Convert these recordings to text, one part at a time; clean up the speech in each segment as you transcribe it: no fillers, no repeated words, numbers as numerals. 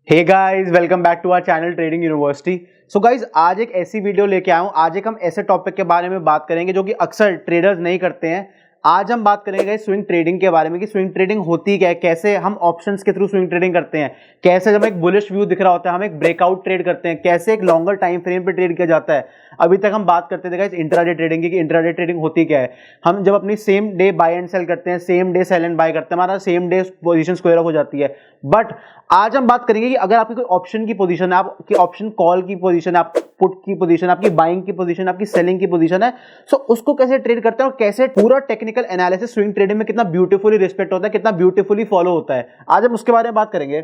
Hey guys, welcome back to our channel trading university. So guys, आज एक ऐसी video लेके आया हूँ। आज एक हम ऐसे टॉपिक के बारे में बात करेंगे जो कि अक्सर ट्रेडर्स नहीं करते हैं। आज हम बात करेंगे स्विंग ट्रेडिंग के बारे में कि स्विंग ट्रेडिंग होती क्या है, कैसे हम ऑप्शंस के थ्रू स्विंग ट्रेडिंग करते हैं, कैसे जब एक बुलिश व्यू दिख रहा होता है हम एक ब्रेकआउट ट्रेड करते हैं, कैसे एक लॉन्गर टाइम फ्रेम पे ट्रेड किया जाता है। अभी तक हम बात करते थे गाइस इंट्राडे ट्रेडिंग की कि इंट्राडे ट्रेडिंग होती क्या है। हम जब अपनी same day buy and sell करते हैं, same day sell and buy करते हैं, हमारा same day position square off हो जाती है। बट आज हम बात करेंगे कि अगर आपकी कोई ऑप्शन की पोजीशन है, आपकी ऑप्शन कॉल की पोजीशन है, आप पुट की पोजीशन, आपकी बाइंग की पोजीशन, आपकी सेलिंग की पोजीशन है, सो उसको कैसे ट्रेड करते हैं और कैसे पूरा टेक्निकल एनालिसिस स्विंग ट्रेडिंग में कितना ब्यूटीफुली रिस्पेक्ट होता है, कितना ब्यूटीफुली फॉलो होता है, आज हम उसके बारे में बात करेंगे।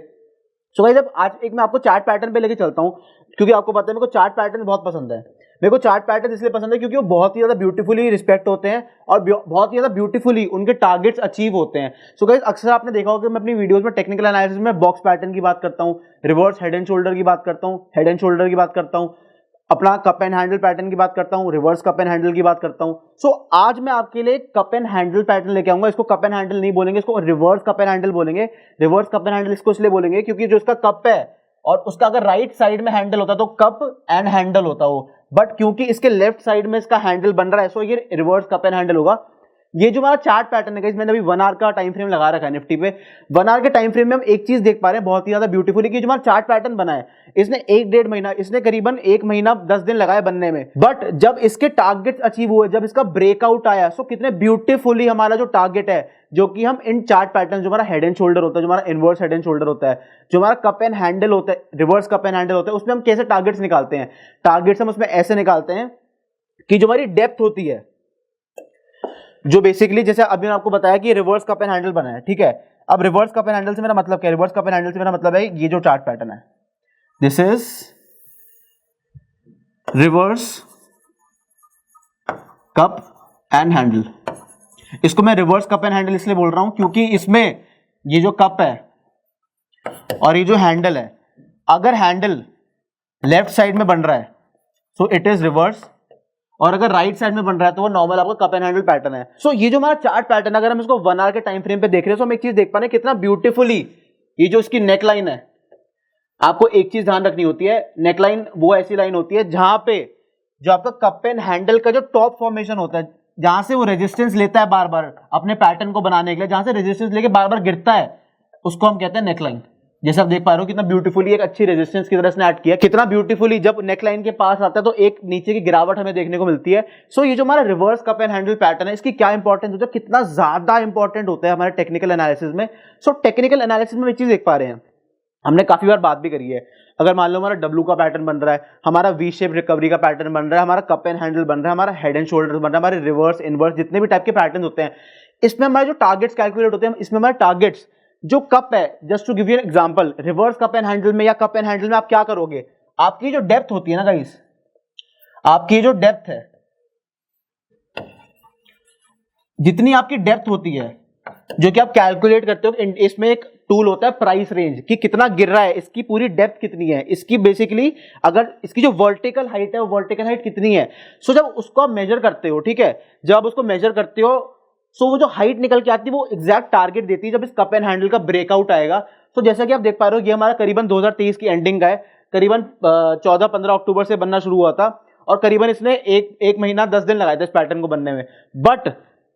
सो गाइस, जब आज एक मैं आपको चार्ट पैटर्न पे लेके चलता हूं, क्योंकि आपको पता है मेरे को चार्ट पैटर्न बहुत पसंद है। मेरे को चार्ट पैटर्न इसलिए पसंद है क्योंकि वो बहुत ही ज्यादा ब्यूटीफुली रिस्पेक्ट होते हैं और बहुत ही ज्यादा ब्यूटीफुली उनके टारगेट्स अचीव होते हैं। सो गाइस, अक्सर आपने देखा होगा कि मैं अपनी वीडियोस में टेक्निकल एनालिसिस में बॉक्स पैटर्न की बात करता हूं, रिवर्स हेड एंड शोल्डर की बात करता हूं, हेड एंड शोल्डर की बात करता हूं, अपना कप एंड हैंडल पैटर्न की बात करता हूं, रिवर्स कप एंड हैंडल की बात करता हूं। सो आज मैं आपके लिए कप एंड हैंडल पैटर्न लेके आऊंगा। इसको कप एंड हैंडल नहीं बोलेंगे, इसको रिवर्स कप एंड हैंडल बोलेंगे। रिवर्स कप एंड हैंडल इसको इसलिए बोलेंगे क्योंकि जो इसका कप है और उसका अगर राइट साइड में हैंडल होता तो कप एंड हैंडल होता वो, बट क्योंकि इसके लेफ्ट साइड में इसका हैंडल बन रहा है, सो ये रिवर्स कप एंड हैंडल होगा। ये जो हमारा चार्ट पैटर्न है गाइस, मैंने अभी 1 आवर का टाइम फ्रेम लगा रखा है निफ्टी पे। 1 आवर के टाइम फ्रेम में हम एक चीज देख पा रहे हैं बहुत ही ज्यादा ब्यूटीफुली कि जो हमारा चार्ट पैटर्न बना है, इसने 1-1.5 महीना, इसने करीबन 1 महीना 10 दिन लगाए बनने में। बट जब इसके टारगेट्स अचीव हुए, जब इसका ब्रेकआउट आया, सो कितने ब्यूटीफुली हमारा जो टारगेट है, जो कि हम इन चार्ट पैटर्न, जो हमारा हेड एंड शोल्डर होता है, जो हमारा इनवर्स हेड एंड शोल्डर होता है, जो हमारा कप एंड हैंडल होता है, रिवर्स कप एंड हैंडल होता है, उसमें हम कैसे टारगेट्स निकालते हैं। टारगेट्स हम उसमें ऐसे निकालते हैं कि जो हमारी डेप्थ होती है, जो बेसिकली जैसे अभी मैंने आपको बताया कि रिवर्स कप एंड हैंडल बना है, ठीक है। अब रिवर्स कप एंड हैंडल से मेरा मतलब क्या है? रिवर्स कप एंड हैंडल से मेरा मतलब है ये जो चार्ट पैटर्न है, this is reverse cup and handle. इसको मैं रिवर्स कप एंड हैंडल इसलिए बोल रहा हूं क्योंकि इसमें ये जो कप है और ये जो हैंडल है, अगर हैंडल लेफ्ट साइड में बन रहा है सो इट इज रिवर्स, और अगर राइट साइड में बन रहा है तो वो नॉर्मल आपका कप एंड हैंडल पैटर्न है। सो ये जो हमारा चार्ट पैटर्न, अगर हम इसको 1 आवर के टाइम फ्रेम पे देख रहे हैं तो हम एक चीज देख पा रहे हैं कितना ब्यूटीफुली ये जो इसकी नेक लाइन है। आपको एक चीज ध्यान रखनी होती है, नेक लाइन वो ऐसी लाइन होती है जहां पे जो आपका कप एंड हैंडल का जो टॉप फॉर्मेशन होता है, जहां से वो रेजिस्टेंस लेता है बार बार अपने पैटर्न को बनाने के लिए, जहां से रेजिस्टेंस लेके बार बार गिरता है, उसको हम कहते हैं नेक लाइन। जैसे आप देख पा रहे हो कितना ब्यूटीफुली एक अच्छी रेजिस्टेंस की तरह से ऐड किया, कितना ब्यूटीफुली जब नेकलाइन के पास आता है तो एक नीचे की गिरावट हमें देखने को मिलती है। सो ये जो हमारा reverse cup and handle pattern है, इसकी क्या इंपॉर्टेंस होता है, कितना ज्यादा इंपॉर्टेंट होता है हमारे टेक्निकल एनालिसिस में। सो टेक्निकल एनालिसिस में एक चीज देख पा रहे हैं, हमने काफी बार बात भी करी है। अगर मान लो हमारा डब्ल्यू का पैटर्न बन रहा है, हमारा वी शेप रिकवरी का पैटर्न बन रहा है, हमारा कप एंड हैंडल बन रहा है, हमारा हेड एंड शोल्डर बन रहा है, हमारे रिवर्स इनवर्स जितने भी टाइप के पैटर्न होते हैं, इसमें हमारे जो टारगेट्स कैलकुलेट होते हैं, इसमें हमारे टारगेट्स जो कप है, just to give you an example, reverse cup and handle में या कप एंड हैंडल में आप क्या करोगे, आपकी जो डेप्थ होती है ना गाइस, आपकी जो डेप्थ है, जितनी आपकी डेप्थ होती है जो कि आप कैलकुलेट करते हो, इसमें एक टूल होता है प्राइस रेंज, कि कितना गिर रहा है, इसकी पूरी डेप्थ कितनी है, इसकी बेसिकली अगर इसकी जो वर्टिकल हाइट है वो वर्टिकल हाइट कितनी है। सो जब उसको आप मेजर करते हो, ठीक है, जब आप उसको मेजर करते हो, सो वो जो हाइट निकल के आती है वो एग्जैक्ट टारगेट देती है जब इस कप एंड हैंडल का ब्रेकआउट आएगा। तो जैसा कि आप देख पा रहे हो, ये हमारा करीबन 2023 की एंडिंग का है, करीबन 14-15 अक्टूबर से बनना शुरू हुआ था और करीबन इसने एक महीना 10 दिन लगाए थे इस पैटर्न को बनने में। बट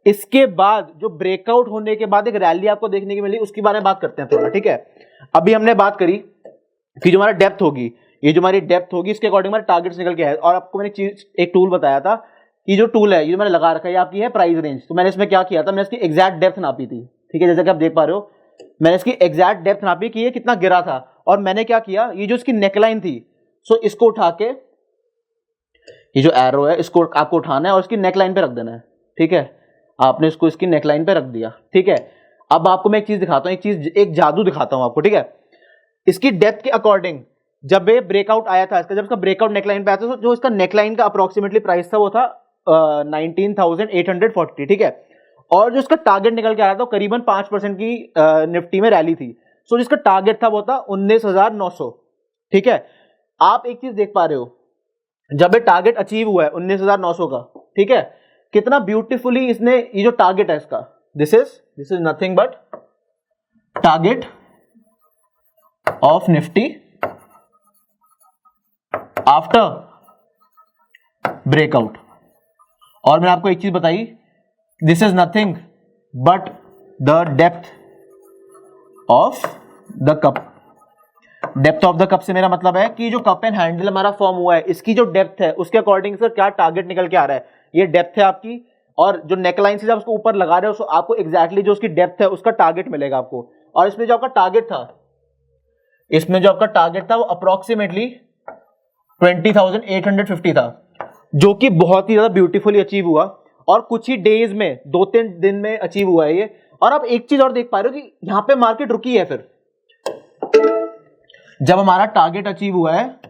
इसके बाद जो ब्रेकआउट होने के बाद एक रैली आपको देखने की मिली, उसके बारे में बात करते हैं थोड़ा, ठीक है। अभी हमने बात करी कि जो हमारा डेप्थ होगी, ये जो हमारी डेप्थ होगी, इसके अकॉर्डिंग हमारे टारगेट्स निकल के आए, और आपको मैंने चीज एक टूल बताया था, ये जो टूल है ये मैंने लगा रखा है, ये आपकी है प्राइस रेंज। तो मैंने इसमें क्या किया था, मैंने इसकी एग्जैक्ट डेप्थ नापी थी, ठीक है, जैसा कि आप देख पा रहे हो, मैंने इसकी एग्जैक्ट डेप्थ नापी कि ये कितना गिरा था, और मैंने क्या किया, ये जो इसकी नेकलाइन थी, सो इसको उठा के, ये जो एरो है इसको आपको उठाना है और इसकी नेकलाइन पे रख देना है, ठीक है। आपने इसको इसकी नेकलाइन पे रख दिया, ठीक है। अब आपको मैं एक चीज दिखाता हूँ, एक जादू दिखाता हूँ आपको, ठीक है। इसकी डेप्थ के अकॉर्डिंग जब ये ब्रेकआउट आया था, इसका जब इसका ब्रेकआउट नेकलाइन पे आया था, तो जो इसका नेकलाइन का अप्रोक्सीमेटली प्राइस था वो था 19,840, ठीक है। और जो इसका टारगेट निकल के आया था करीबन 5% की निफ्टी में रैली थी। सो जिसका टारगेट था वो था 19,900, ठीक है। आप एक चीज देख पा रहे हो, जब ये टारगेट अचीव हुआ है 19,900 का, ठीक है, कितना ब्यूटीफुली इसने ये जो टारगेट है इसका, this is nothing but target of Nifty after breakout. और मैंने आपको एक चीज बताई, this is nothing but the depth of the cup. Depth of the cup से मेरा मतलब है कि जो कप एंड हैंडल हमारा फॉर्म हुआ है, इसकी जो डेप्थ है उसके अकॉर्डिंग सर क्या टारगेट निकल के आ रहा है, ये डेप्थ है आपकी। और जो नेकलाइन से जब उसको ऊपर लगा रहे हो, आपको एग्जैक्टली जो उसकी डेप्थ है उसका टारगेट मिलेगा आपको। और इसमें जो आपका टारगेट था, वो अप्रोक्सीमेटली 20,850 था, जो कि बहुत ही ज्यादा ब्यूटीफुली अचीव हुआ और कुछ ही डेज में, 2-3 दिन में अचीव हुआ है ये। और आप एक चीज और देख पा रहे हो कि यहां पे मार्केट रुकी है। फिर जब हमारा टारगेट अचीव हुआ है,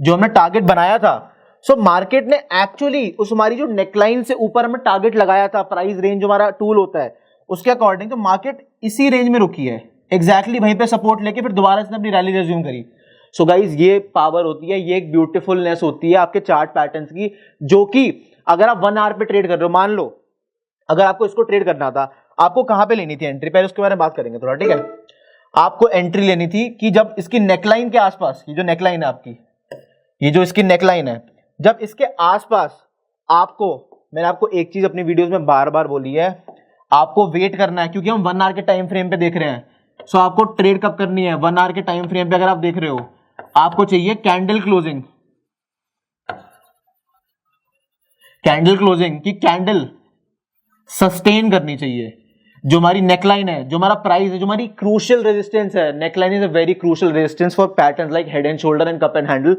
जो हमने टारगेट बनाया था, सो मार्केट ने एक्चुअली उस हमारी जो नेकलाइन से ऊपर हमने टारगेट लगाया था, प्राइस रेंज जो हमारा टूल होता है उसके अकॉर्डिंग, तो मार्केट इसी रेंज में रुकी है एग्जैक्टली वहीं पे सपोर्ट लेके फिर दोबारा से अपनी रैली रिज्यूम करी। सो गाइज ये पावर होती है, ये एक ब्यूटीफुलनेस होती है आपके चार्ट पैटर्न्स की, जो कि अगर आप 1 आवर पे ट्रेड कर रहे हो, मान लो अगर आपको इसको ट्रेड करना था, आपको कहां पे लेनी थी एंट्री, पहले उसके बारे में बात करेंगे थोड़ा, ठीक है। आपको एंट्री लेनी थी कि जब इसकी नेकलाइन के आसपास, ये जो नेकलाइन है आपकी, ये जो इसकी नेकलाइन है, जब इसके आसपास आपको, मैंने आपको एक चीज अपनी वीडियोस में बार बार बोली है, आपको वेट करना है, क्योंकि हम 1 आवर के टाइम फ्रेम पे देख रहे हैं। सो आपको ट्रेड कब करनी है, 1 आवर के टाइम फ्रेम पे अगर आप देख रहे हो, आपको चाहिए कैंडल क्लोजिंग की कैंडल सस्टेन करनी चाहिए। जो हमारी नेकलाइन है, जो हमारा प्राइस है, जो हमारी क्रूशियल रेजिस्टेंस है, neckline is a very crucial resistance for patterns like head and shoulder and cup and handle.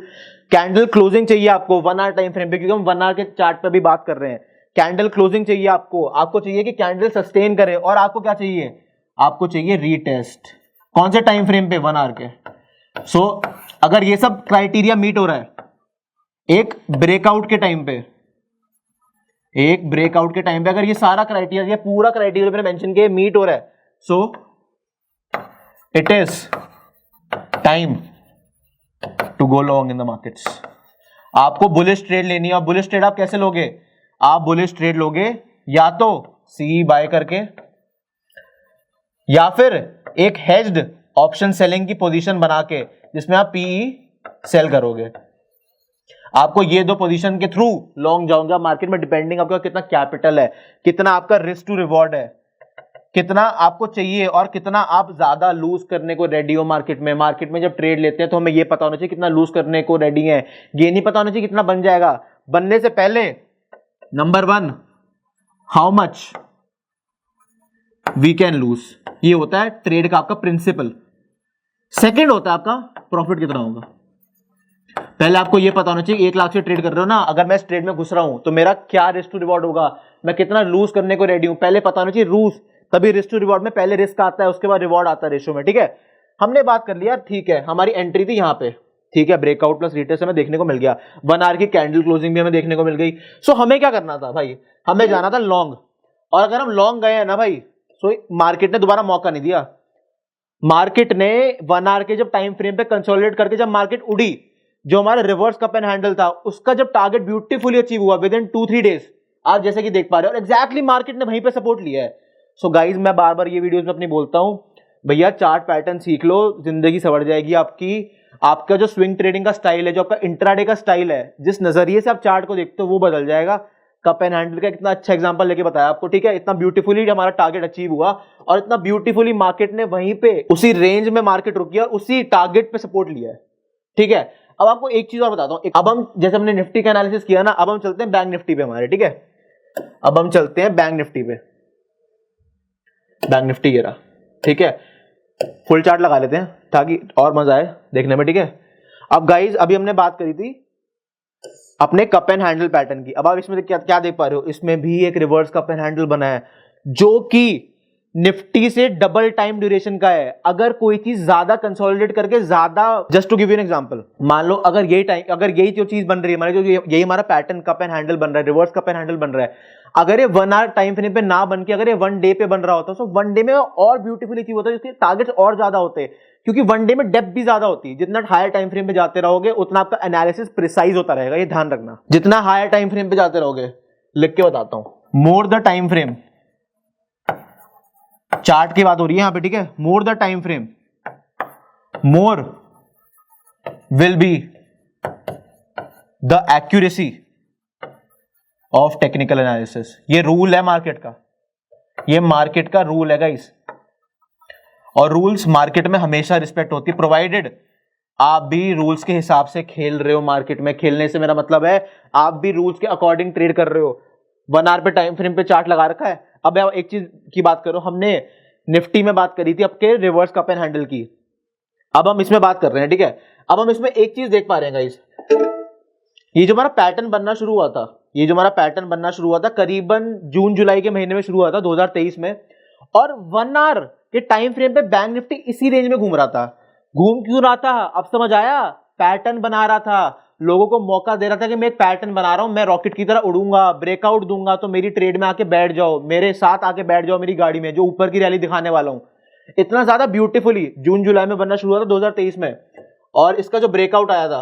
Candle closing चाहिए आपको 1 आवर टाइम फ्रेम पे, क्योंकि हम 1 आवर के चार्ट पे भी बात कर रहे हैं। कैंडल क्लोजिंग चाहिए आपको चाहिए कि कैंडल सस्टेन करे, और आपको क्या चाहिए, आपको चाहिए रीटेस्ट। कौन से टाइम फ्रेम पे, 1 आवर के। सो अगर ये सब क्राइटेरिया मीट हो रहा है, एक ब्रेकआउट के टाइम पे, अगर ये सारा क्राइटेरिया, ये पूरा क्राइटेरिया मैंने मेंशन किया मीट हो रहा है, so it is time to go long in the markets. आपको बुलिश ट्रेड लेनी है। और बुलिश ट्रेड आप कैसे लोगे, आप बुलिश ट्रेड लोगे या तो सी बाय करके, या फिर एक हेज्ड ऑप्शन सेलिंग की पोजीशन बना के, जिसमें आप पीई सेल करोगे। आपको ये दो पोजीशन के थ्रू लॉन्ग जाऊंगा मार्केट में, डिपेंडिंग आपका कितना कैपिटल है, कितना आपका रिस्क टू रिवॉर्ड है, कितना आपको चाहिए, और कितना आप ज्यादा लूज करने को रेडी हो मार्केट में जब ट्रेड लेते हैं तो हमें ये पता होना चाहिए कितना लूज करने को रेडी है। ये नहीं पता होना चाहिए कितना बन जाएगा। बनने से पहले number 1, how much we can lose, ये होता है ट्रेड का आपका प्रिंसिपल। सेकंड होता है आपका प्रॉफिट कितना होगा। पहले आपको ये पता होना चाहिए 1 लाख से ट्रेड कर रहे हो ना, अगर मैं इस ट्रेड में घुस रहा हूं तो मेरा क्या रिस्क टू रिवॉर्ड होगा, मैं कितना लूज करने को रेडी हूं, पहले पता होना चाहिए रूल्स, तभी रिस्क टू रिवॉर्ड में पहले रिस्क आता है, उसके बाद रिवॉर्ड आता है रेशो में, ठीक है। हमने बात कर लिया, ठीक है, हमारी एंट्री थी यहां पे, ठीक है, ब्रेकआउट प्लस रिटेस्ट हमें देखने को मिल गया, 1 आवर की कैंडल क्लोजिंग भी हमें देखने को मिल गई। सो हमें क्या करना था भाई, हमें जाना था लॉन्ग। और अगर हम लॉन्ग गए हैं ना भाई, सो मार्केट ने दोबारा मौका नहीं दिया। मार्केट ने 1 आवर के जब टाइम फ्रेम पे कंसोलिडेट करके जब मार्केट उड़ी, जो हमारा रिवर्स कप एंड हैंडल था, उसका जब टारगेट ब्यूटीफुली अचीव हुआ विद इन 2-3 डेज, आप जैसे कि देख पा रहे हो, और एग्जैक्टली मार्केट ने वहीं पे सपोर्ट लिया है। सो गाइज मैं बार बार ये वीडियोस में अपनी बोलता हूं, भैया चार्ट पैटर्न सीख लो, जिंदगी संवर जाएगी आपकी। आपका जो स्विंग ट्रेडिंग का स्टाइल है, जो आपका इंट्राडे का स्टाइल है, जिस नजरिए से आप चार्ट को देखते हो वो बदल जाएगा। कप एंड हैंडल का कितना अच्छा एग्जांपल लेके बताया आपको, ठीक है, इतना ब्यूटीफुली हमारा टारगेट अचीव हुआ और इतना ब्यूटीफुली मार्केट ने वहीं पे उसी रेंज में मार्केट रुकी और उसी टारगेट पे सपोर्ट लिया है, ठीक है। अब आपको एक चीज और बताता हूं, अब हम जैसे हमने निफ्टी का एनालिसिस किया ना, अब हम चलते हैं बैंक निफ्टी पे हमारे, ठीक है। अब हम चलते हैं बैंक निफ्टी पे, बैंक निफ्टी गिरा, ठीक है, फुल चार्ट लगा लेते हैं ताकि और मजा आए देखने में, ठीक है। अब गाइज अभी हमने बात करी थी अपने कप एंड हैंडल पैटर्न की। अब आप इसमें क्या देख पा रहे हो, इसमें भी एक रिवर्स कप एंड हैंडल बना है जो कि निफ्टी से डबल टाइम ड्यूरेशन का है। अगर कोई चीज ज्यादा कंसोलिडेट करके ज्यादा, just to give you an example, मान लो अगर यही जो चीज बन रही है हमारे, जो यही हमारा पैटर्न कप एंड हैंडल बन रहा है, रिवर्स कप एंड हैंडल बन रहा है, अगर ये 1 आवर टाइम फ्रेम पे ना बन के अगर ये 1 डे पे बन रहा होता, तो 1 डे में और ब्यूटीफुल अचीव होता है, जिसके टारगेट्स और ज्यादा होते हैं, क्योंकि 1 डे में डेप्थ भी ज्यादा होती है। जितना हायर टाइम फ्रेम पे जाते रहोगे उतना आपका एनालिसिस प्रिसाइज होता रहेगा, ये ध्यान रखना। जितना हायर टाइम फ्रेम पे जाते रहोगे, लिख के बताता हूं, more the time frame, chart की बात हो रही है यहां पे, ठीक है, more the time frame, more will be the accuracy of technical analysis. ये रूल है मार्केट का, ये मार्केट का रूल है गाइस, और रूल्स मार्केट में हमेशा रिस्पेक्ट होती है, प्रोवाइडेड आप भी रूल्स के हिसाब से खेल रहे हो मार्केट में। खेलने से मेरा मतलब है आप भी रूल्स के अकॉर्डिंग ट्रेड कर रहे हो। 1 आवर पे टाइम फ्रेम पे चार्ट लगा रखा है। अब एक चीज की बात करो, हमने निफ्टी में बात करी थी आपके रिवर्स कप एंड हैंडल की, अब हम इसमें बात कर रहे हैं, ठीक है। अब हम इसमें एक चीज देख पा रहे हैं गाइस, ये जो हमारा पैटर्न बनना शुरू हुआ था, ये जो हमारा पैटर्न बनना शुरू हुआ था करीबन जून जुलाई के महीने में शुरू हुआ था 2023 में, और 1 आवर के टाइम फ्रेम पे बैंक निफ्टी इसी रेंज में घूम रहा था। घूम क्यों रहा था, अब समझ आया? पैटर्न बना रहा था, लोगों को मौका दे रहा था कि मैं एक पैटर्न बना रहा हूं, मैं रॉकेट की तरह उड़ूंगा, ब्रेकआउट दूंगा, तो मेरी ट्रेड में आके बैठ जाओ, मेरे साथ आके बैठ जाओ मेरी गाड़ी में, जो ऊपर की रैली दिखाने वाला हूं। इतना ज्यादा ब्यूटीफुली जून जुलाई में बनना शुरू हुआ था 2023 में, और इसका जो ब्रेकआउट आया था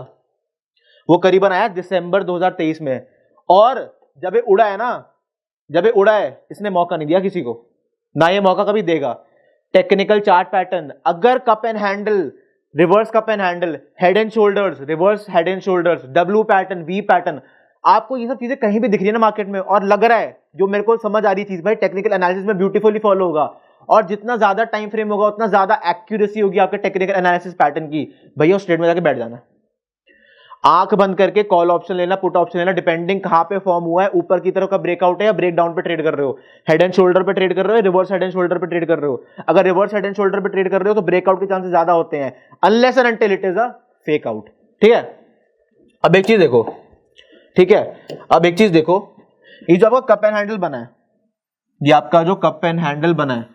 वो करीबन आया दिसंबर 2023 में। और जब ये उड़ा है ना, जब ये उड़ा है, इसने मौका नहीं दिया किसी को, ना ये मौका कभी देगा। टेक्निकल चार्ट पैटर्न, अगर cup and handle, reverse cup and handle, head and shoulders, reverse head and shoulders, W pattern, V pattern, आपको ये सब चीजें कहीं भी दिख रही है ना मार्केट में, और लग रहा है, जो मेरे को समझ आ रही चीज भाई टेक्निकल एनालिसिस में ब्यूटीफुली फॉलो होगा, और जितना ज्यादा टाइम फ्रेम होगा उतना ज्यादा एक्यूरेसी होगी आपके टेक्निकल एनालिसिस पैटर्न की, भैया उस ट्रेड में जाके बैठ जाना। आंख बंद करके कॉल ऑप्शन लेना, पुट ऑप्शन लेना, डिपेंडिंग कहां पे फॉर्म हुआ है, ऊपर की तरफ का ब्रेकआउट है या ब्रेक डाउन पे ट्रेड कर रहे हो, हेड एंड शोल्डर पे ट्रेड कर रहे हो, रिवर्स हेड एंड शोल्डर पे ट्रेड कर रहे हो। अगर रिवर्स हेड एंड शोल्डर पे ट्रेड कर रहे हो तो ब्रेकआउट के चांसेस ज्यादा होते हैं, unless and until it is a fake out, ठीक है। अब एक चीज देखो, ठीक है, अब एक चीज देखो, ये जो आपका कप एंड हैंडल बना है, ये आपका जो कप एंड हैंडल बना है,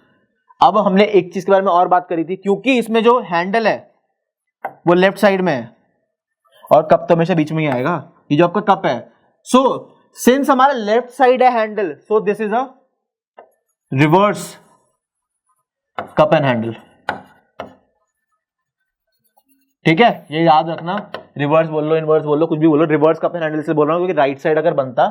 अब हमने एक चीज के बारे में और बात करी थी, क्योंकि इसमें जो हैंडल है वो लेफ्ट साइड में है और कप तो हमेशा बीच में ही आएगा, ये जो आपका कप है। सो सिंस हमारा लेफ्ट साइड है handle, so this is a reverse cup and handle, ठीक है, ये याद रखना। रिवर्स बोल लो, इनवर्स बोल लो, कुछ भी बोलो, रिवर्स कप एंड हैंडल से बोल रहा हूं क्योंकि राइट साइड अगर बनता,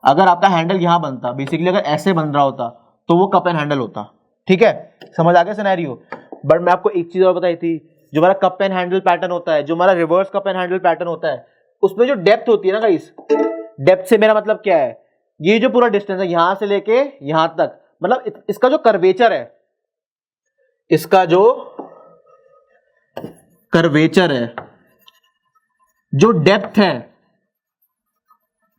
अगर आपका हैंडल यहां बनता, बेसिकली अगर ऐसे बन रहा होता तो वो कप एंड हैंडल होता, ठीक है, समझ आ गया सिनेरियो। बट मैं आपको एक चीज और बताई थी, जो हमारा कप एंड हैंडल पैटर्न होता है, जो हमारा reverse cup and handle pattern होता है, उसमें जो डेप्थ होती है ना गाइस, डेप्थ से मेरा मतलब क्या है, ये जो पूरा डिस्टेंस है यहां से लेके यहां तक, मतलब इसका जो कर्वेचर है, इसका जो कर्वेचर है, जो डेप्थ है,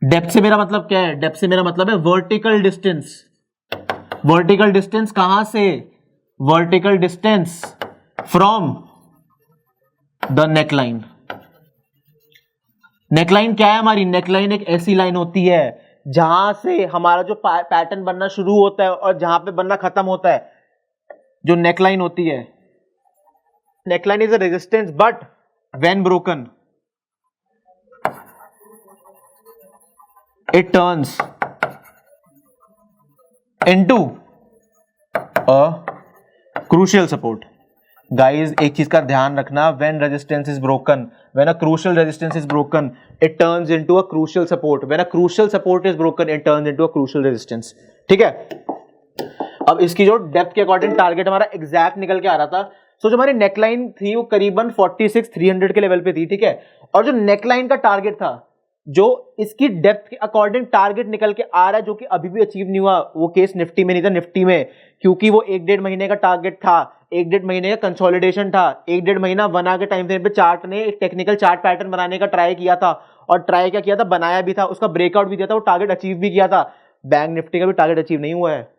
डेप्थ से मेरा मतलब क्या है, डेप्थ से मेरा मतलब है वर्टिकल डिस्टेंस। वर्टिकल डिस्टेंस कहां से, vertical distance from the neckline. Neckline क्या है हमारी, नेकलाइन एक ऐसी लाइन होती है जहां से हमारा जो पैटर्न बनना शुरू होता है और जहां पे बनना खत्म होता है, जो नेकलाइन होती है, neckline is a resistance, but when broken it turns into a crucial support. Guys एक चीज का ध्यान रखना, when resistance is broken, when a crucial resistance is broken it turns into a crucial support, when a crucial support is broken it turns into a crucial resistance, ठीक है। अब इसकी जो डेप्थ के अकॉर्डिंग टारगेट हमारा exact निकल के आ रहा था। सो जो हमारी नेकलाइन थी वो करीबन 46,300 के लेवल पे थी, ठीक है, और जो नेकलाइन का टारगेट था, जो इसकी डेप्थ के अकॉर्डिंग टारगेट निकल के आ रहा है, जो कि अभी भी अचीव नहीं हुआ, वो केस निफ्टी में नहीं था, निफ्टी में क्योंकि वो 1-1.5 महीने का टारगेट था, 1-1.5 महीने का कंसोलिडेशन था, 1-1.5 महीना 1 आवर के टाइम फ्रेम पे चार्ट ने एक टेक्निकल चार्ट पैटर्न बनाने का ट्राई किया था, और ट्राई क्या किया था, बनाया भी था, उसका ब्रेकआउट भी दिया था, वो टारगेट अचीव भी किया था। बैंक निफ्टी का भी टारगेट अचीव नहीं हुआ है।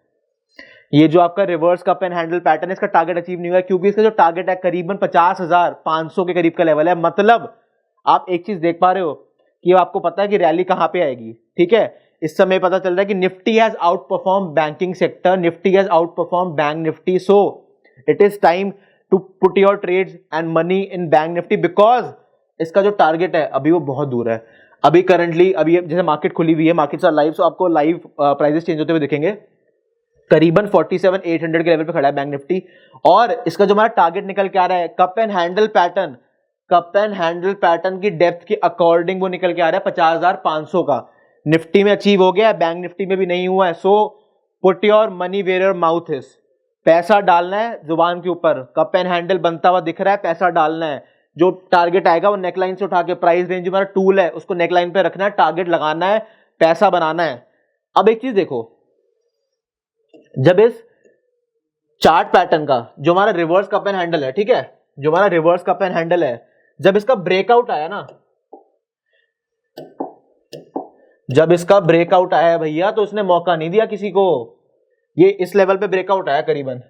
ये जो आपका reverse cup and handle pattern है, इसका टारगेट अचीव नहीं हुआ है, क्योंकि इसका जो टारगेट है करीबन 50,500 के करीब का लेवल है। मतलब आप एक चीज देख पा रहे हो कि आपको पता है कि रैली कहां पे आएगी, ठीक है। इस समय पता चल रहा है कि Nifty has outperform banking sector, Nifty has outperform Bank Nifty, so it is time to put your trades and money in Bank Nifty, because इसका जो टारगेट है अभी वो बहुत दूर है। अभी करंटली, अभी जैसे मार्केट खुली हुई है, मार्केट लाइव, सो आपको लाइव प्राइसेस चेंज होते हुए दिखेंगे, करीबन 47,800 के लेवल पे खड़ा है बैंक निफ्टी, और इसका जो हमारा टारगेट निकल के आ रहा है cup and handle pattern, cup and handle pattern की डेप्थ के अकॉर्डिंग वो निकल के आ रहा है 50,500 का। निफ्टी में अचीव हो गया है, बैंक निफ्टी में भी नहीं हुआ है। So put your money where your mouth is, पैसा डालना है जुबान के ऊपर, कप एंड हैंडल बनता हुआ दिख रहा है, पैसा डालना है, जो टारगेट आएगा वो नेकलाइन से उठा के प्राइस रेंज हमारा टूल है उसको नेकलाइन पे रखना है, टारगेट लगाना है, पैसा बनाना है। अब एक चीज देखो, जब इस चार्ट पैटर्न का जो हमारा रिवर्स कप एंड हैंडल है, ठीक है, जो हमारा रिवर्स कप एंड हैंडल है, जब इसका ब्रेकआउट आया ना, जब इसका ब्रेकआउट आया भैया, तो उसने मौका नहीं दिया किसी को, ये इस लेवल पे ब्रेकआउट आया करीबन,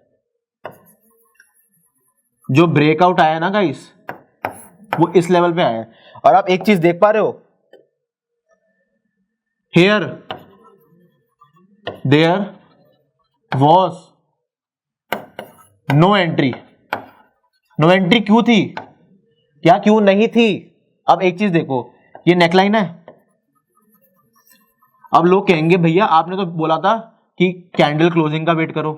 जो ब्रेकआउट आया ना गाइस वो इस लेवल पे आया। और आप एक चीज देख पा रहे हो, here there was no entry. No entry क्यों थी, क्या क्यों नहीं थी? अब एक चीज देखो, ये नेकलाइन है, अब लोग कहेंगे भैया आपने तो बोला था कि कैंडल क्लोजिंग का वेट करो,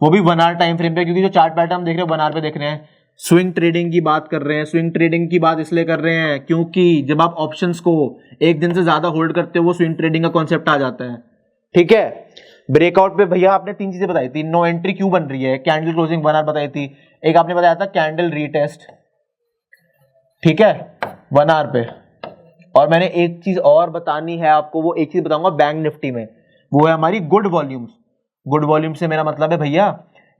वो भी 1 आवर टाइम फ्रेम पे, क्योंकि जो चार्ट पैटर्न हम देख रहे हैं 1 आवर पे देख रहे हैं। स्विंग ट्रेडिंग की बात कर रहे हैं, स्विंग ट्रेडिंग की बात इसलिए कर रहे हैं क्योंकि जब आप ऑप्शंस को एक दिन से ज्यादा होल्ड करते हो वो स्विंग ट्रेडिंग का कॉन्सेप्ट आ जाता है, ठीक है। ब्रेकआउट पे भैया आपने 3 चीजें बताई थी, नो एंट्री क्यों बन रही है, कैंडल क्लोजिंग 1 आवर बताई थी, एक आपने बताया था कैंडल रीटेस्ट, ठीक है, 1 आवर पे। और मैंने एक चीज और बतानी है आपको, वो एक चीज बताऊंगा बैंक निफ्टी में, वो है हमारी गुड वॉल्यूम्स। गुड वॉल्यूम से मेरा मतलब है भैया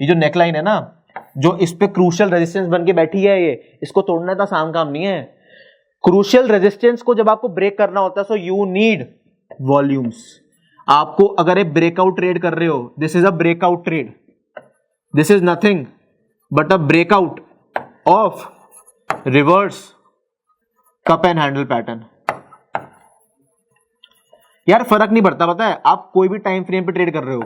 ये जो नेकलाइन है ना, जो इस पे क्रूशियल रेजिस्टेंस बन के बैठी है, ये इसको तोड़ना तो आसान काम नहीं है। क्रूशियल रेजिस्टेंस को जब आपको ब्रेक करना होता है, सो यू नीड वॉल्यूम्स। आपको अगर एक ब्रेकआउट ट्रेड कर रहे हो, this is a breakout trade, this is nothing but a breakout of reverse cup and handle pattern. यार फर्क नहीं पड़ता, पता है, आप कोई भी टाइम फ्रेम पे ट्रेड कर रहे हो,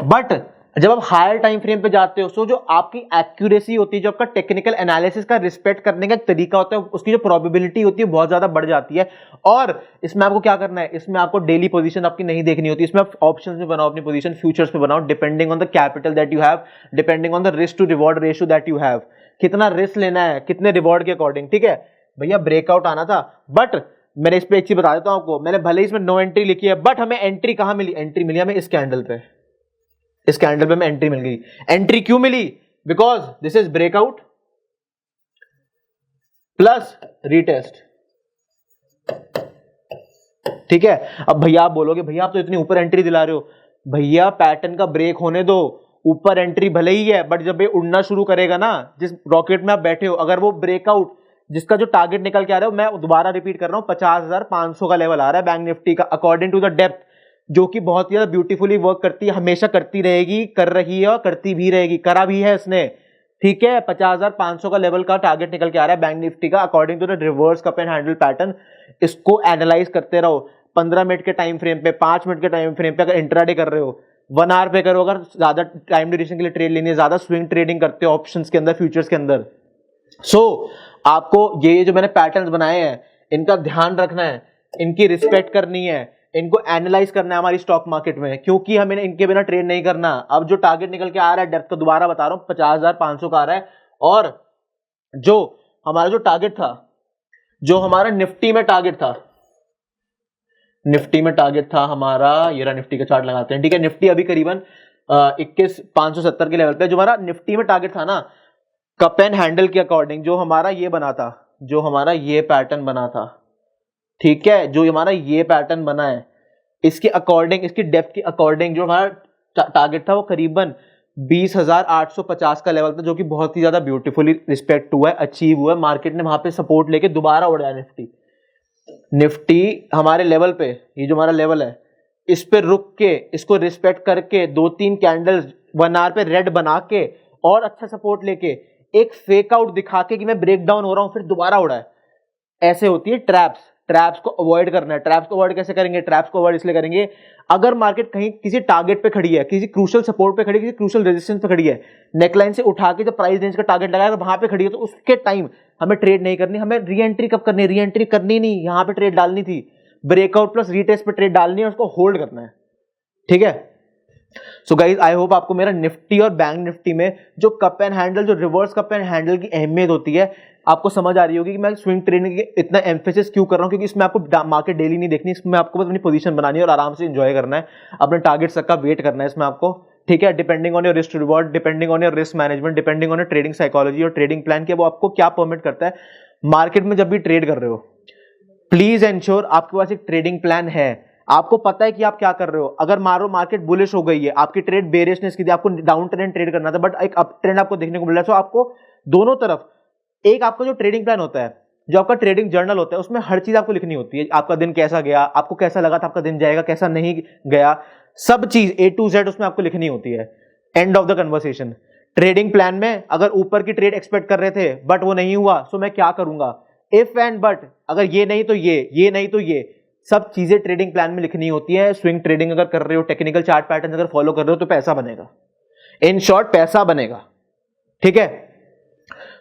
बट जब आप हायर टाइम फ्रेम पे जाते हो, सो जो आपकी एक्यूरेसी होती है, जो आपका टेक्निकल एनालिसिस का रिस्पेक्ट करने का एक तरीका होता है, उसकी जो प्रोबेबिलिटी होती है बहुत ज्यादा बढ़ जाती है। और इसमें आपको क्या करना है, इसमें आपको डेली पोजीशन आपकी नहीं देखनी होती, इसमें आप ऑप्शंस में बनाओ अपनी पोजीशन, फ्यूचर्स पे बनाओ, depending on the capital that you have, depending on the risk to reward ratio that you have, कितना रिस्क लेना है कितने रिवॉर्ड के अकॉर्डिंग, ठीक है। भैया ब्रेकआउट आना था, बट मैंने इस पे एक चीज बता देता हूं आपको, मैंने भले ही इसमें नो एंट्री लिखी है, बट हमें एंट्री कहां मिली, एंट्री मिली हमें इस कैंडल पे, इस कैंडल पे हमें एंट्री मिल गई। एंट्री क्यों मिली, because this is breakout plus retest, ठीक है। अब भैया आप बोलोगे भैया आप तो इतनी ऊपर एंट्री दिला रहे हो, भैया पैटर्न का ब्रेक होने दो, ऊपर एंट्री भले ही है, बट जब ये उड़ना शुरू करेगा ना, जिस रॉकेट में आप बैठे हो, अगर वो ब्रेकआउट जिसका जो टारगेट निकल के आ रहा है, मैं दोबारा रिपीट कर रहा हूं, 50,500 का लेवल आ रहा है बैंक निफ्टी का, अकॉर्डिंग टू द डेप्थ, जो कि बहुत ही ज्यादा ब्यूटीफुली वर्क करती है, हमेशा करती रहेगी, कर रही है और करती भी रहेगी, करा भी है इसने, ठीक है। 50,500 का लेवल का टारगेट निकल के आ रहा है बैंक निफ्टी का, according to the reverse cup and handle pattern. इसको एनालाइज करते रहो 15 मिनट के टाइम फ्रेम पे, 5 मिनट के टाइम फ्रेम पे, अगर इंट्राडे कर रहे हो, 1 आवर पे करो, अगर ज्यादा टाइम ड्यूरेशन के लिए ट्रेड लेनी है, ज्यादा स्विंग ट्रेडिंग करते हो ऑप्शंस के अंदर, फ्यूचर्स के अंदर, सो आपको ये जो मैंने पैटर्न्स बनाए हैं इनका ध्यान रखना है, इनकी रिस्पेक्ट करनी है, इनको एनालाइज करना है हमारी स्टॉक मार्केट में, क्योंकि हमें इनके बिना ट्रेड नहीं करना। अब जो टारगेट निकल के आ रहा है डेप्थ, तो दोबारा बता रहा हूं 50,500 का आ रहा है, और जो हमारा जो टारगेट था, जो हमारा निफ्टी में टारगेट था, निफ्टी में टारगेट था हमारा, ये रहा निफ्टी का चार्ट लगाते हैं, ठीक है। निफ्टी अभी करीबन 21,570 के लेवल पे, जो हमारा निफ्टी में टारगेट था ना कप एंड हैंडल के अकॉर्डिंग, जो हमारा ये बना था, जो हमारा ये पैटर्न बना था, ठीक है, जो हमारा ये पैटर्न बना है, इसके अकॉर्डिंग, इसकी डेप्थ के अकॉर्डिंग जो हमारा टारगेट था वो करीबन 20,850 का लेवल था, जो कि बहुत ही ज्यादा ब्यूटीफुली रिस्पेक्ट हुआ है, अचीव हुआ है, मार्केट ने वहां पे सपोर्ट लेके दोबारा उड़ा निफ्टी। निफ्टी हमारे लेवल पे, ये जो हमारा लेवल है, इस पे रुक के, इसको रिस्पेक्ट करके 2-3 कैंडल्स 1 आवर पे रेड बना के और अच्छा सपोर्ट लेके एक फेक आउट दिखा के कि मैं ब्रेक डाउन हो रहा हूं, फिर दोबारा उड़ा है। ऐसे होती है ट्रैप्स, ट्रैप्स को अवॉइड करना है। ट्रैप्स को अवॉइड कैसे करेंगे, ट्रैप्स को अवॉइड इसलिए करेंगे, अगर मार्केट कहीं किसी टारगेट पे खड़ी है, किसी क्रूशियल सपोर्ट पे खड़ी है, किसी क्रूशियल रेजिस्टेंस पे खड़ी है, नेकलाइन से उठा के जब प्राइस रेंज का टारगेट लगाया, अगर वहां पे खड़ी है, तो उसके टाइम हमें ट्रेड नहीं करनी, हमें री एंट्री कब करनी है, री एंट्री करनी नहीं, यहां पे ट्रेड डालनी थी, ब्रेकआउट प्लस रीटेस्ट पे ट्रेड डालनी है, उसको होल्ड करना है, ठीक है। सो गाइज आई होप आपको मेरा निफ्टी और बैंक निफ्टी में जो कप एंड हैंडल, जो रिवर्स कप एंड हैंडल की अहमियत होती है, आपको समझ आ रही होगी कि मैं स्विंग ट्रेडिंग के इतना एम्फेसिस क्यों कर रहा हूं, क्योंकि इसमें आपको मार्केट डेली नहीं देखनी, इसमें आपको बस अपनी पोजीशन बनानी है और आराम से एंजॉय करना है, अपने टारगेट्स तक का वेट करना है इसमें आपको, ठीक है, depending on your risk reward, depending on your risk management, depending on your trading psychology और ट्रेडिंग प्लान के वो आपको क्या परमिट करता है। मार्केट में जब भी ट्रेड कर रहे हो, प्लीज एंश्योर आपके पास एक ट्रेडिंग प्लान है, आपको पता है कि आप क्या कर रहे हो। अगर मारो मार्केट बुलिश हो गई है, आपकी ट्रेड बेरिशनेस की थी, आपको डाउन ट्रेंड ट्रेड करना था, बट एक अप ट्रेंड आपको देखने को मिल रहा है, तो आपको दोनों तरफ एक आपका जो ट्रेडिंग प्लान होता है, जो आपका ट्रेडिंग जर्नल होता है, उसमें हर चीज आपको लिखनी होती है। आपका दिन कैसा गया, आपको कैसा लगा था आपका दिन जाएगा, कैसा नहीं गया, सब चीज A to Z उसमें आपको लिखनी होती है। End of the conversation. Trading plan में अगर ऊपर की ट्रेड एक्सपेक्ट कर रहे थे बट वो नहीं हुआ, तो मैं क्या करूंगा, इफ एंड बट, अगर ये नहीं तो ये नहीं तो ये, सब चीजें ट्रेडिंग प्लान में लिखनी होती है। स्विंग ट्रेडिंग अगर कर रहे हो, टेक्निकल चार्ट पैटर्न अगर फॉलो कर रहे हो, तो पैसा बनेगा। इन शॉर्ट पैसा बनेगा, ठीक है।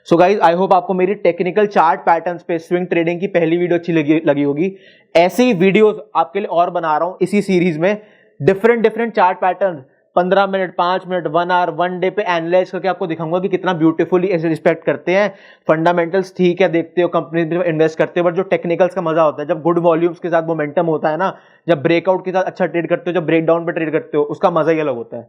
सो गाइज, आई होप आपको मेरी टेक्निकल चार्ट पैटर्न्स पे स्विंग ट्रेडिंग की पहली वीडियो अच्छी लगी होगी। ऐसी वीडियोस आपके लिए और बना रहा हूं इसी सीरीज में, different chart pattern 15 minute, 5 minute, 1 hour, 1 day पे एनालाइज करके आपको दिखाऊंगा कि कितना ब्यूटीफुली ऐसे रिस्पेक्ट करते हैं। फंडामेंटल्स ठीक है, देखते हो, कंपनी में इन्वेस्ट करते हो, बट जो टेक्निकल्स का मजा होता है, जब गुड वॉल्यूम्स के साथ मोमेंटम होता है ना, जब ब्रेकआउट के साथ अच्छा ट्रेड करते हो, जब ब्रेकडाउन पे ट्रेड करते हो, उसका मजा ही अलग होता है।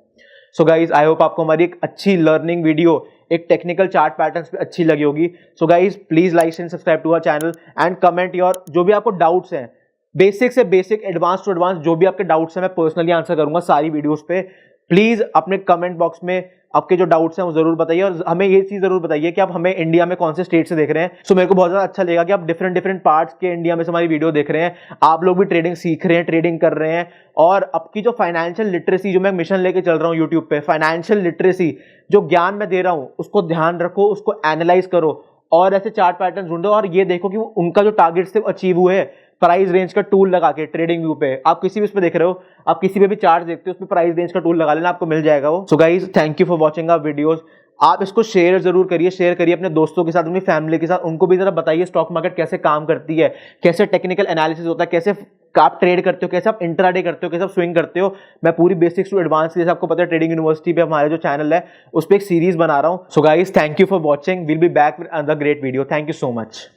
सो गाइज, आई होप आपको हमारी एक अच्छी लर्निंग वीडियो एक टेक्निकल चार्ट पैटर्न्स पे अच्छी लगी होगी। So guys, please like and subscribe to our channel and comment your जो भी आपको डाउट्स हैं, बेसिक से बेसिक, एडवांस टू एडवांस, जो भी आपके डाउट्स हैं मैं पर्सनली आंसर करूंगा सारी वीडियोस पे। प्लीज अपने कमेंट बॉक्स में आपके जो डाउट्स हैं वो जरूर बताइए, और हमें ये चीज जरूर बताइए कि आप हमें इंडिया में कौन से स्टेट से देख रहे हैं। सो मेरे को बहुत ज्यादा अच्छा लगेगा कि आप डिफरेंट पार्ट्स के इंडिया में से हमारी वीडियो देख रहे हैं। आप लोग भी ट्रेडिंग सीख रहे हैं, ट्रेडिंग कर रहे हैं, और आपकी जो फाइनेंशियल लिटरेसी, जो मैं मिशन लेके चल रहा हूँ यूट्यूब पे, फाइनेंशियल लिटरेसी जो ज्ञान मैं दे रहा हूँ, उसको ध्यान रखो, उसको एनालाइज करो, और ऐसे चार्ट पैटर्न ढूंढो, और ये देखो कि उनका जो टारगेट से अचीव हुए, प्राइस रेंज का टूल लगा के ट्रेडिंग व्यू पे, आप किसी भी उस पे देख रहे हो, आप किसी पे भी चार्ट देखते हो, उसमें प्राइस रेंज का टूल लगा लेना, आपको मिल जाएगा वो। So guys, thank you for watching our videos. आप इसको शेयर जरूर करिए, शेयर करिए अपने दोस्तों के साथ, अपनी फैमिली के साथ, उनको भी जरा बताइए स्टॉक मार्केट कैसे काम करती है, कैसे टेक्निकल एनालिसिस होता है, कैसे आप ट्रेड करते हो, कैसे आप इंट्राडे करते हो, कैसे आप स्विंग करते हो। मैं पूरी बेसिक्स टू एडवांस, जैसे आपको पता है ट्रेडिंग यूनिवर्सिटी पे हमारे जो चैनल है उस पर एक सीरीज बना रहा हूँ। सो guys, thank you for watching, will be back with another great video. Thank you so much.